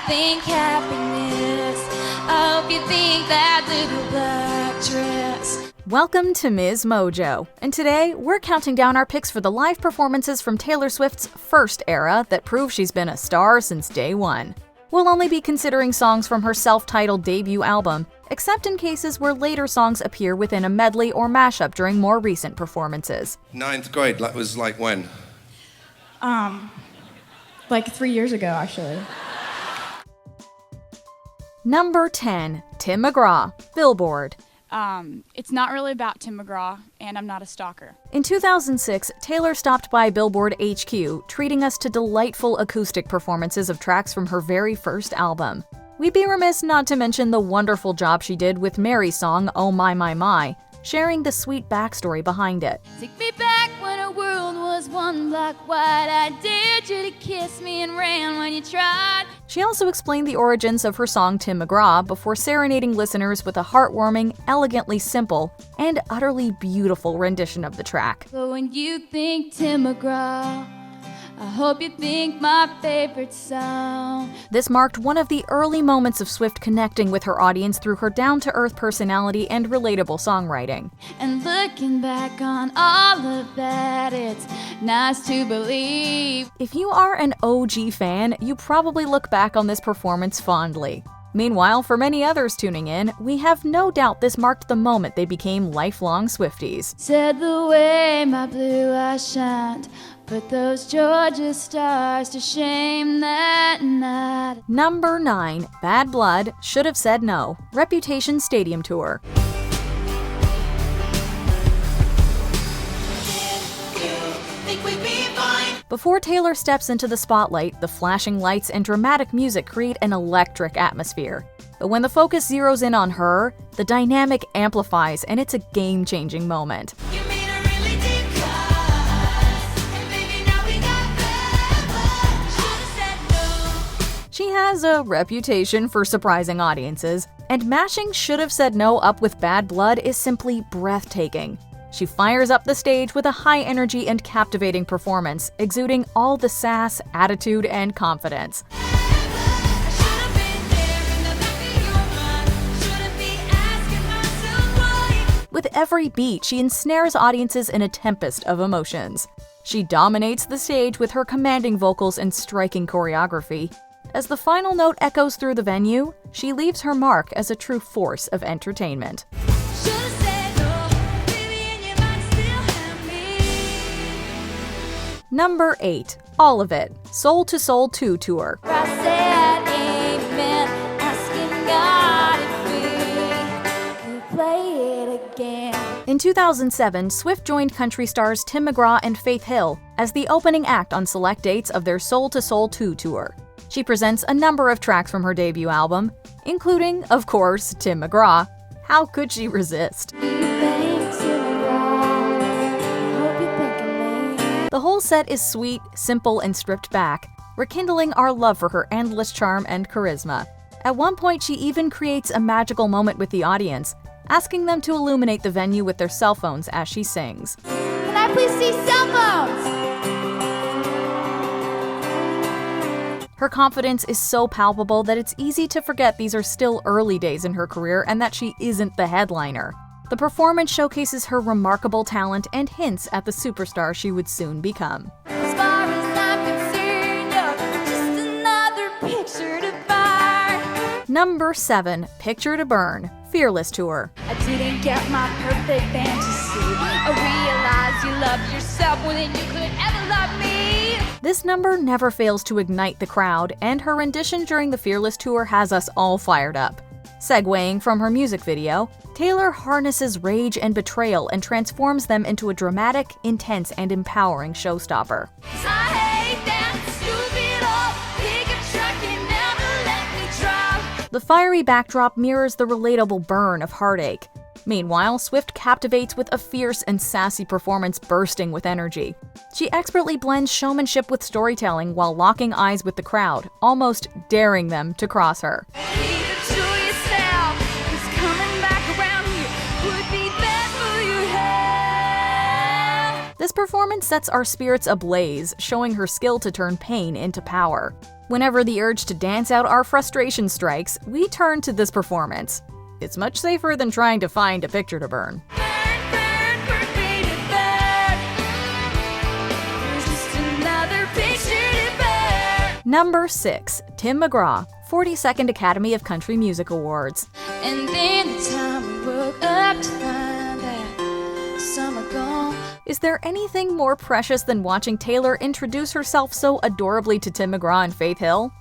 think happiness. I hope you think that little black dress. Welcome to MsMojo, and today we're counting down our picks for the live performances from Taylor Swift's first era that prove she's been a star since day one. We'll only be considering songs from her self-titled debut album, except in cases where later songs appear within a medley or mashup during more recent performances. Ninth grade, that was like when? Like 3 years ago, actually. Number 10, Tim McGrath, Billboard. It's not really about Tim McGrath, and I'm not a stalker. In 2006, Taylor stopped by Billboard HQ, treating us to delightful acoustic performances of tracks from her very first album. We'd be remiss not to mention the wonderful job she did with Mary's song Oh My My My, sharing the sweet backstory behind it. Take me back when our world was one block wide. I dared you to kiss me and ran when you tried. She also explained the origins of her song Tim McGrath before serenading listeners with a heartwarming, elegantly simple, and utterly beautiful rendition of the track. So when you think Tim McGrath, I hope you think my favorite song. This marked one of the early moments of Swift connecting with her audience through her down-to-earth personality and relatable songwriting. And looking back on all of that, it's nice to believe. If you are an OG fan, you probably look back on this performance fondly. Meanwhile, for many others tuning in, we have no doubt this marked the moment they became lifelong Swifties. Said the way my blue eyes shined, put those Georgia stars to shame that night. Number 9, Bad Blood, Should Have Said No, Reputation Stadium Tour. Before Taylor steps into the spotlight, the flashing lights and dramatic music create an electric atmosphere. But when the focus zeroes in on her, the dynamic amplifies and it's a game-changing moment. She has a reputation for surprising audiences, and mashing Should Have Said No up with Bad Blood is simply breathtaking. She fires up the stage with a high energy and captivating performance, exuding all the sass, attitude, and confidence. With every beat, she ensnares audiences in a tempest of emotions. She dominates the stage with her commanding vocals and striking choreography. As the final note echoes through the venue, she leaves her mark as a true force of entertainment. Number 8, All of It, Soul to Soul 2 Tour. I said amen, asking God if we could play it again. In 2007, Swift joined country stars Tim McGrath and Faith Hill as the opening act on select dates of their Soul to Soul 2 tour. She presents a number of tracks from her debut album, including, of course, Tim McGrath. How could she resist? The whole set is sweet, simple, and stripped back, rekindling our love for her endless charm and charisma. At one point, she even creates a magical moment with the audience, asking them to illuminate the venue with their cell phones as she sings. Can I please see cell phones? Her confidence is so palpable that it's easy to forget these are still early days in her career and that she isn't the headliner. The performance showcases her remarkable talent and hints at the superstar she would soon become. As far as I'm concerned, you're just another picture to burn. Number 7, Picture to Burn, Fearless Tour. I didn't get my perfect fantasy. I realized you loved yourself more than you could ever love me. This number never fails to ignite the crowd, and her rendition during the Fearless Tour has us all fired up. Segueing from her music video, Taylor harnesses rage and betrayal and transforms them into a dramatic, intense, and empowering showstopper. The fiery backdrop mirrors the relatable burn of heartache. Meanwhile, Swift captivates with a fierce and sassy performance bursting with energy. She expertly blends showmanship with storytelling while locking eyes with the crowd, almost daring them to cross her. This performance sets our spirits ablaze, showing her skill to turn pain into power. Whenever the urge to dance out our frustration strikes, we turn to this performance. It's much safer than trying to find a picture to burn. Number 6. Tim McGrath, 42nd Academy of Country Music Awards. And then the time we woke up to find that summer gone. Is there anything more precious than watching Taylor introduce herself so adorably to Tim McGrath and Faith Hill?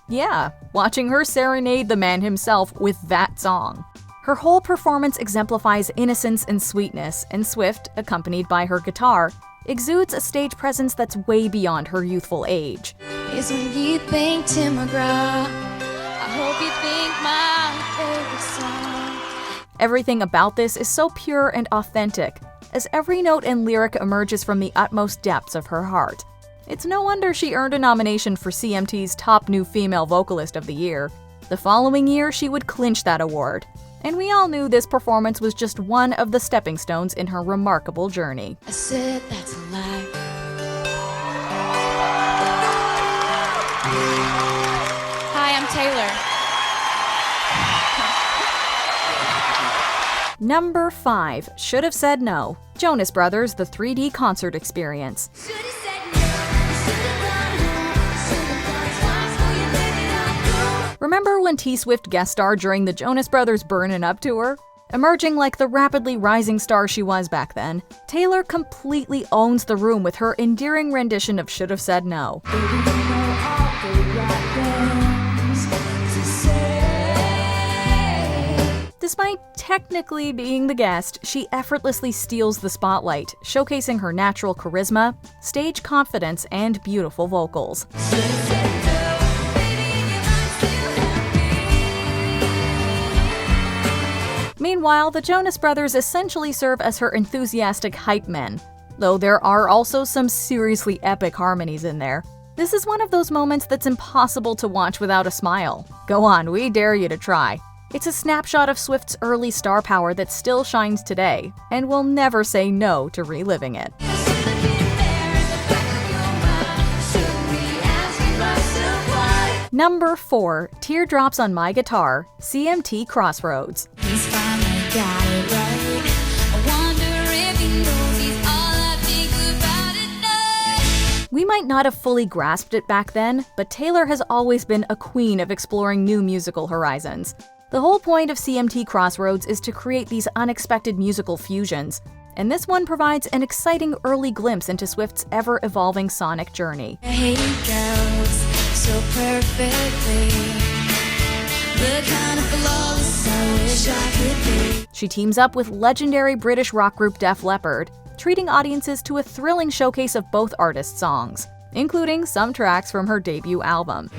Yeah, watching her serenade the man himself with that song. Her whole performance exemplifies innocence and sweetness, and Swift, accompanied by her guitar, exudes a stage presence that's way beyond her youthful age. It's when you think Tim McGrath, I hope you think my favorite song. Everything about this is so pure and authentic, as every note and lyric emerges from the utmost depths of her heart. It's no wonder she earned a nomination for CMT's Top New Female Vocalist of the Year. The following year, she would clinch that award. And we all knew this performance was just one of the stepping stones in her remarkable journey. I said that's a lie. Hi, I'm Taylor. Number 5. Should Have Said No. Jonas Brothers, The 3D Concert Experience. Remember when T-Swift guest starred during the Jonas Brothers Burnin' Up tour? Emerging like the rapidly rising star she was back then, Taylor completely owns the room with her endearing rendition of Should Have Said No. Despite technically being the guest, she effortlessly steals the spotlight, showcasing her natural charisma, stage confidence, and beautiful vocals. Meanwhile, the Jonas Brothers essentially serve as her enthusiastic hype men, though there are also some seriously epic harmonies in there. This is one of those moments that's impossible to watch without a smile. Go on, we dare you to try. It's a snapshot of Swift's early star power that still shines today, and we'll never say no to reliving it. Number 4. Teardrops on My Guitar, CMT Crossroads. He's finally got it right. I wonder if he knows he's all I think about it now. We might not have fully grasped it back then, but Taylor has always been a queen of exploring new musical horizons. The whole point of CMT Crossroads is to create these unexpected musical fusions, and this one provides an exciting early glimpse into Swift's ever-evolving sonic journey. I hate girls so perfectly. The kind of flawless I wish I could be. She teams up with legendary British rock group Def Leppard, treating audiences to a thrilling showcase of both artists' songs, including some tracks from her debut album.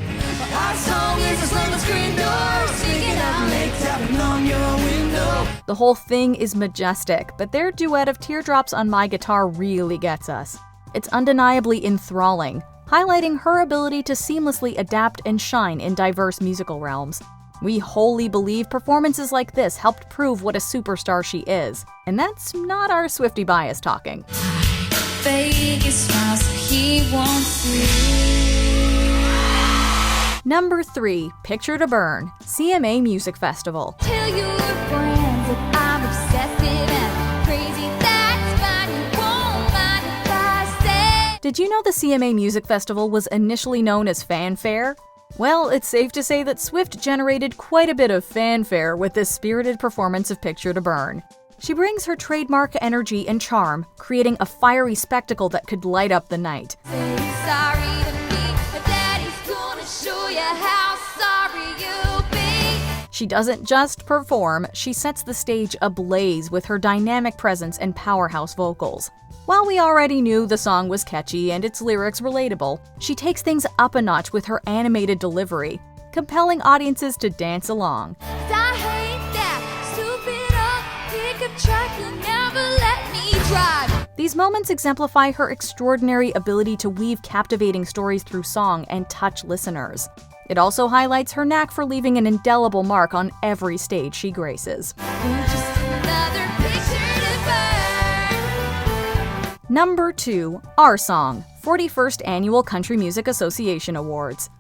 Our song is a slam screen door, sneaking out late, tapping on your window. The whole thing is majestic, but their duet of Teardrops on My Guitar really gets us. It's undeniably enthralling, highlighting her ability to seamlessly adapt and shine in diverse musical realms. We wholly believe performances like this helped prove what a superstar she is, and that's not our Swiftie bias talking. Vegas smiles, so he won't see. Number 3. Picture to Burn, CMA Music Festival. Tell your friends that I'm obsessive and crazy. That's fine, you won't mind if I say. Did you know the CMA Music Festival was initially known as Fanfare? Well, it's safe to say that Swift generated quite a bit of fanfare with this spirited performance of Picture to Burn. She brings her trademark energy and charm, creating a fiery spectacle that could light up the night. Say sorry to me, but Daddy's gonna show you how sorry you'll be. She doesn't just perform, she sets the stage ablaze with her dynamic presence and powerhouse vocals. While we already knew the song was catchy and its lyrics relatable, she takes things up a notch with her animated delivery, compelling audiences to dance along. I hate that stupid old pickup truck, you never let me drive. These moments exemplify her extraordinary ability to weave captivating stories through song and touch listeners. It also highlights her knack for leaving an indelible mark on every stage she graces. Just another picture to burn. Number 2. Our Song, 41st Annual Country Music Association Awards.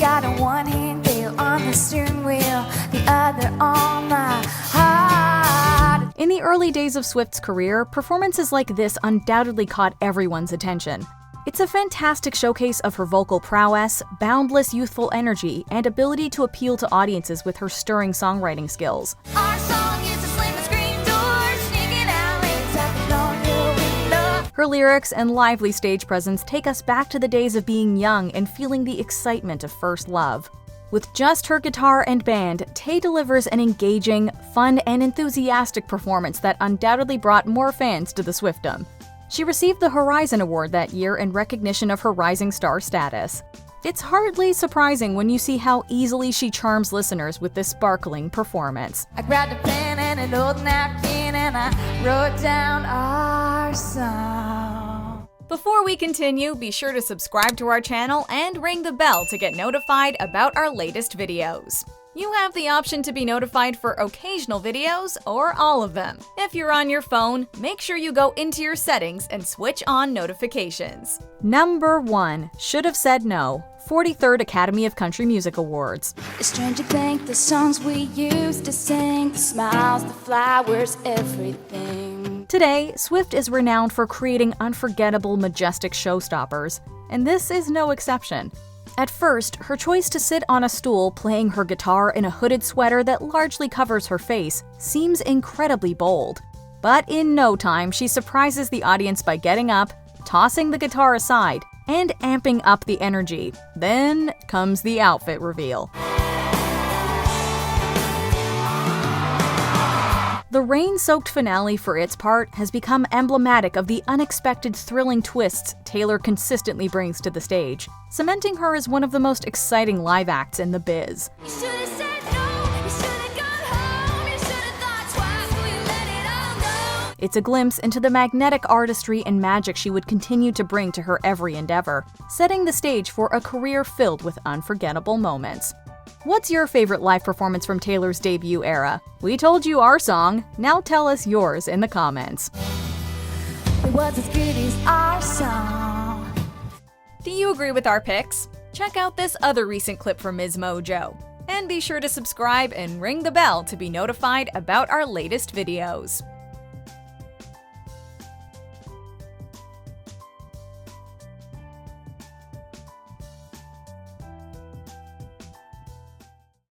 got a one-hand feel on the steering wheel, the other on my heart. In the early days of Swift's career, performances like this undoubtedly caught everyone's attention. It's a fantastic showcase of her vocal prowess, boundless youthful energy, and ability to appeal to audiences with her stirring songwriting skills. Our song is a slam and screen door, sneaking alleys, tapping on your window. Her lyrics and lively stage presence take us back to the days of being young and feeling the excitement of first love. With just her guitar and band, Tay delivers an engaging, fun, and enthusiastic performance that undoubtedly brought more fans to the Swifdom. She received the Horizon Award that year in recognition of her rising star status. It's hardly surprising when you see how easily she charms listeners with this sparkling performance. I grabbed a pen and an old napkin and I wrote down our song. Before we continue, be sure to subscribe to our channel and ring the bell to get notified about our latest videos. You have the option to be notified for occasional videos or all of them. If you're on your phone, make sure you go into your settings and switch on notifications. Number 1. Should Have Said No, 43rd Academy of Country Music Awards. It's strange to think the songs we used to sing, the smiles, the flowers, everything. Today, Swift is renowned for creating unforgettable, majestic showstoppers, and this is no exception. At first, her choice to sit on a stool playing her guitar in a hooded sweater that largely covers her face seems incredibly bold. But in no time, she surprises the audience by getting up, tossing the guitar aside, and amping up the energy. Then comes the outfit reveal. The rain-soaked finale, for its part, has become emblematic of the unexpected thrilling twists Taylor consistently brings to the stage, cementing her as one of the most exciting live acts in the biz. You should have said no, you should have gone home, you should have thought twice before you let it all go. It's a glimpse into the magnetic artistry and magic she would continue to bring to her every endeavor, setting the stage for a career filled with unforgettable moments. What's your favorite live performance from Taylor's debut era? We told you our song, now tell us yours in the comments. It was as good as our song. Do you agree with our picks? Check out this other recent clip from MsMojo. And be sure to subscribe and ring the bell to be notified about our latest videos.